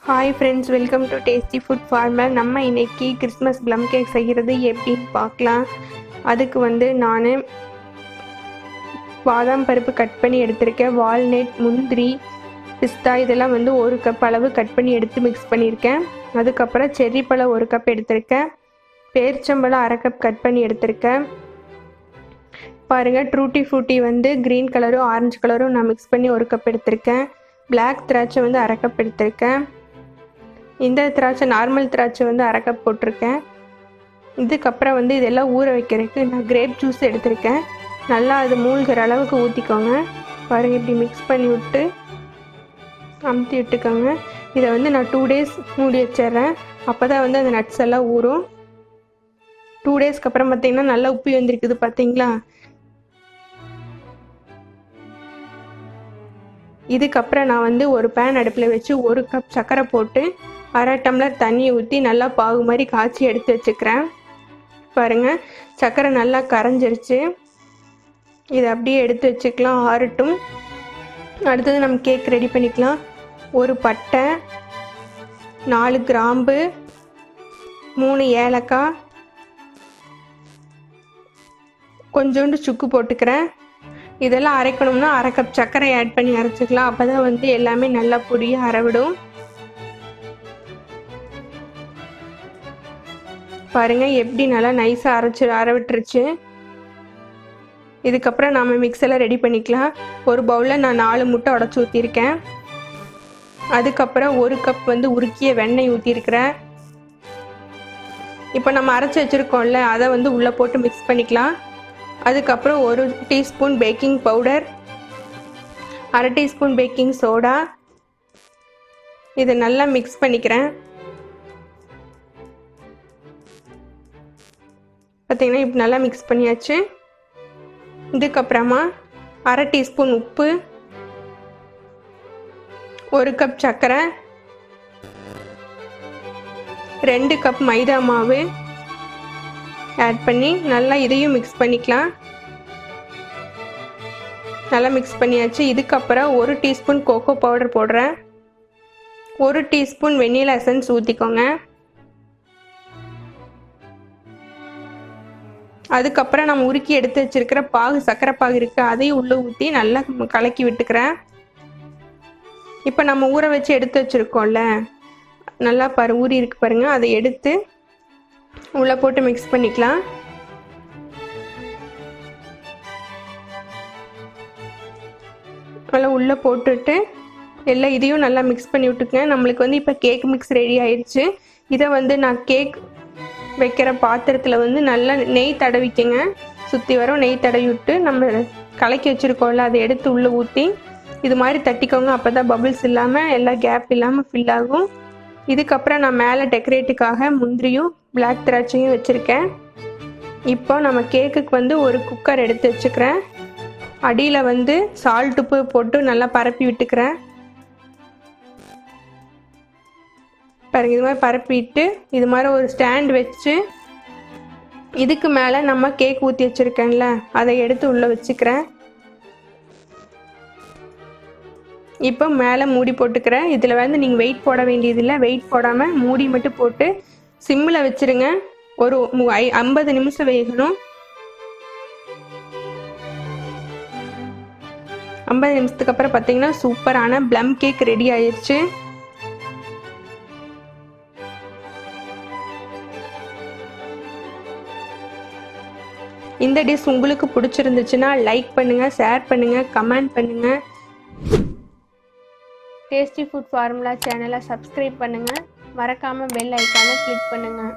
Hi friends, welcome to tasty food farmer. நம்ம இன்றைக்கி Christmas plum cake செய்கிறது எப்படின்னு பார்க்கலாம். அதுக்கு நான் பாதாம் பருப்பு கட் பண்ணி எடுத்திருக்கேன். வால்நட், முந்திரி, பிஸ்தா இதெல்லாம் 1 கப் அளவு கட் பண்ணி எடுத்து மிக்ஸ் பண்ணியிருக்கேன். அதுக்கப்புறம் செர்ரி பழம் 1 கப் எடுத்திருக்கேன். பேரிச்சம்பழம் 1/2 கப் கட் பண்ணி எடுத்திருக்கேன். பாருங்கள், ட்ரூட்டி ஃப்ரூட்டி க்ரீன் கலரும் ஆரஞ்சு கலரும் நான் மிக்ஸ் பண்ணி 1 கப் எடுத்திருக்கேன். பிளாக் திராட்சை 1/2 கப் எடுத்திருக்கேன். இந்த திராட்சை நார்மல் திராட்சை 1/2 கப் போட்டிருக்கேன். இதுக்கப்புறம் இதெல்லாம் ஊற வைக்கிறதுக்கு நான் கிரேப் ஜூஸ் எடுத்திருக்கேன். நல்லா அது மூழ்கிற அளவுக்கு ஊற்றிக்கோங்க. பாருங்கள், இப்படி மிக்ஸ் பண்ணி விட்டு அமுத்தி விட்டுக்கோங்க. இதை நான் 2 days மூடி வச்சிட்றேன். அப்போ தான் அந்த நட்ஸ் எல்லாம் ஊறும். 2 daysக்கு அப்புறம் பார்த்திங்கன்னா நல்லா உப்பி வந்திருக்குது பார்த்தீங்களா. இதுக்கப்புறம் நான் ஒரு பேன் அடுப்பில் வச்சு 1 கப் சர்க்கரை போட்டு 1/2 டம்ளர் தண்ணி ஊற்றி நல்லா பாகு மாதிரி காய்ச்சி எடுத்து வச்சுக்கிறேன். பாருங்கள், சர்க்கரை நல்லா கரைஞ்சிருச்சு. இதை அப்படியே எடுத்து வச்சுக்கலாம், ஆறட்டும். அடுத்தது நம்ம கேக் ரெடி பண்ணிக்கலாம். 1 பட்டை, 4 கிராம்பு, 3 ஏலக்காய், கொஞ்சோண்டு சுக்கு போட்டுக்கிறேன். இதெல்லாம் அரைக்கணும்னா 1/2 கப் சர்க்கரை ஆட் பண்ணி அரைச்சிக்கலாம். அப்போ தான் எல்லாமே நல்லா பொடியாக அரைவிடும். பாருங்கள், எப்படி நல்லா நைஸாக அரைவிட்டுருச்சு. இதுக்கப்புறம் நாம் மிக்ஸில் ரெடி பண்ணிக்கலாம். ஒரு பவுலில் நான் 4 முட்டை உடச்சி ஊற்றிருக்கேன். அதுக்கப்புறம் 1 கப் உருக்கிய வெண்ணெய் ஊற்றிருக்கிறேன். இப்போ நம்ம அரைச்சி வச்சுருக்கோம்ல, அதை உள்ளே போட்டு மிக்ஸ் பண்ணிக்கலாம். அதுக்கப்புறம் 1 teaspoon baking powder, 1/2 teaspoon baking soda, இதை நல்லா மிக்ஸ் பண்ணிக்கிறேன். பார்த்திங்கன்னா இப்போ நல்லா மிக்ஸ் பண்ணியாச்சு. இதுக்கப்புறமா 1/2 டீஸ்பூன் உப்பு, 1 கப் சர்க்கரை, 2 கப் மைதா மாவு ஆட் பண்ணி நல்லா இதையும் மிக்ஸ் பண்ணிக்கலாம். நல்லா மிக்ஸ் பண்ணியாச்சு. இதுக்கப்புறம் 1 டீஸ்பூன் கோகோ பவுடர் போடுறேன். 1 டீஸ்பூன் வெண்ணிலா எசன்ஸ் ஊற்றிக்கோங்க. அதுக்கப்புறம் நம்ம உருக்கி எடுத்து வச்சிருக்கிற பாகு, சர்க்கரை பாகு இருக்குது, அதையும் உள்ளே ஊற்றி நல்லா கலக்கி விட்டுக்கிறேன். இப்போ நம்ம ஊற வச்சு எடுத்து வச்சுருக்கோம்ல, நல்லா ஊறி இருக்கு பாருங்கள். அதை எடுத்து உள்ளே போட்டு மிக்ஸ் பண்ணிக்கலாம். நல்லா உள்ளே போட்டுட்டு எல்லாம் இதையும் நல்லா மிக்ஸ் பண்ணி விட்டுக்கங்க. நம்மளுக்கு இப்போ கேக் மிக்ஸ் ரெடி ஆயிடுச்சு. இதை நான் கேக் வைக்கிற பாத்திரத்தில் நல்லா நெய் தடவிக்கங்க. சுற்றி வரும் நெய் தடவி விட்டு நம்ம கலக்கி வச்சுருக்கோம்ல, அதை எடுத்து உள்ளே ஊற்றி இது மாதிரி தட்டிக்கோங்க. அப்போ தான் பபிள்ஸ் இல்லாமல் எல்லா கேப் இல்லாமல் ஃபில் ஆகும். இதுக்கப்புறம் நான் மேலே டெக்கரேட்டுக்காக முந்திரியும் பிளாக் திராட்சையும் வச்சுருக்கேன். இப்போ நம்ம கேக்குக்கு ஒரு குக்கர் எடுத்து வச்சுக்கிறேன். அடியில் சால்ட் உப்பு போட்டு நல்லா பரப்பி விட்டுக்கிறேன். பாருங்க, இது மாதிரி பரப்பிட்டு இது மாதிரி ஒரு ஸ்டாண்ட் வச்சு இதுக்கு மேலே நம்ம கேக் ஊற்றி வச்சுருக்கேன்ல, அதை எடுத்து உள்ளே வச்சுக்கிறேன். இப்போ மேலே மூடி போட்டுக்கிறேன். இதில் நீங்கள் வெயிட் போட வேண்டியதில்லை. வெயிட் போடாமல் மூடி மட்டும் போட்டு சிம்மில் வச்சுருங்க. ஒரு 50 நிமிஷம் வேகணும். 50 நிமிஷத்துக்கு அப்புறம் பார்த்தீங்கன்னா சூப்பரான ப்ளம் கேக் ரெடி ஆயிடுச்சு. இந்த டிஷ் உங்களுக்கு பிடிச்சிருந்துச்சுன்னா லைக் பண்ணுங்கள், ஷேர் பண்ணுங்கள், கமெண்ட் பண்ணுங்கள். டேஸ்டி ஃபுட் ஃபார்முலா சேனலை சப்ஸ்கிரைப் பண்ணுங்கள். மறக்காமல் பெல் ஐக்கானை கிளிக் பண்ணுங்கள்.